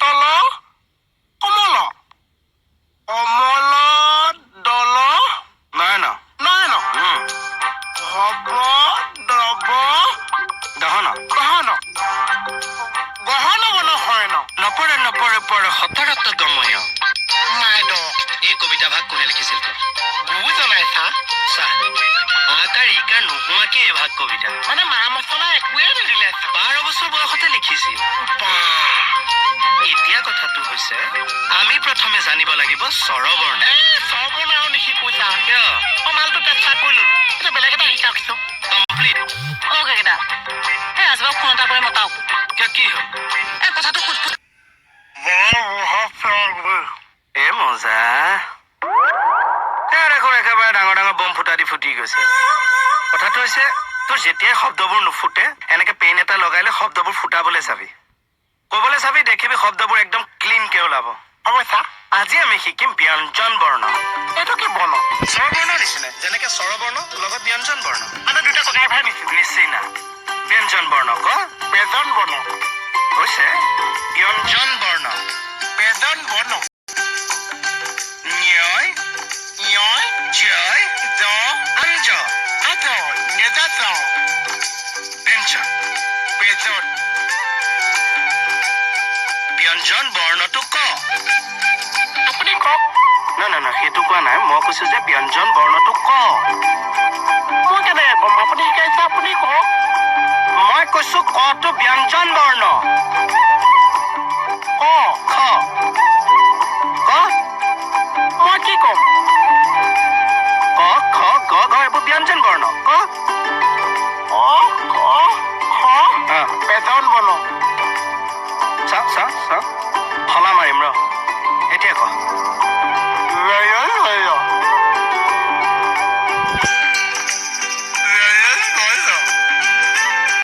তল কমল অমল দল নয়ন নয়ন হব দ্ৰৱ দহন গহন গহন বন হয়ন নপৰে নপৰে পৰে হঠাৎ গময় মাইদ এই কবিতা ভাগ কোনে লিখিছিল গুৰু জনাইছা চা আকাৰ ইকাৰ নোহোৱাকে এই ভাগ কবিতা মানে মা মছলা একোৱে নিদিলে 12 বছৰ বয়সতে লিখিছিল এতিয়া কথাটো হৈছে আমি প্ৰথমে জানিব লাগিব স্বৰবৰ্ণ স্বৰবৰ্ণ লিখি কৈছা কিয় মালটো চেষ্টা কৰি ললো এতিয়া বেলেগ এটা শিকাওকচোন কমপ্লিট কেইটা এই ৰাজবাক ফোন এটা কৰি মতাওক কিয় কি হ'ল এই কথাটো সুধ এ মজা দেখোন একেবাৰে ডাঙৰ ডাঙৰ বম ফুটা দি ফুটি গৈছে কথাটো হৈছে তোৰ যেতিয়াই শব্দবোৰ নুফুটে এনেকে পেইন এটা লগাইলে শব্দবোৰ ফুটাবলৈ চাবি ক'বলৈ চাবি দেখিবি শব্দবোৰ একদম ক্লিনকে ওলাব অৱশ্যা আজি আমি শিকিম ব্যঞ্জন বৰ্ণ এইটো কি বৰ্ণ স্বৰবৰ্ণৰ নিচিনা যেনেকে স্বৰবৰ্ণ লগত ব্যঞ্জন বৰ্ণ মানে দুটা ককাই ভাই নিচিনা নিশ্চয় না ব্যঞ্জন বৰ্ণ ক বেজন বৰ্ণ হৈছে ব্যঞ্জন বৰ্ণ বেজন বৰ্ণ ন্যয় ইয় জয় জ আঞ্জ আজ নেজা জ ব্যঞ্জন বেজন ব্যঞ্জন বৰ্ণটো ক আপুনি কওক না সেইটো কোৱা নাই মই কৈছো যে ব্যঞ্জন বৰ্ণটো ক মই কেনেকে ক'ম আপুনি শিকাইছে আপুনি কওক মই কৈছো কটো ব্যঞ্জন বৰ্ণ ক খ ক মই কি ক'ম ক খ গ ঘ এইবোৰ ব্যঞ্জন বৰ্ণ ক অ ক খ বেজন বৰ্ণ চা হলা মাৰিম ৰ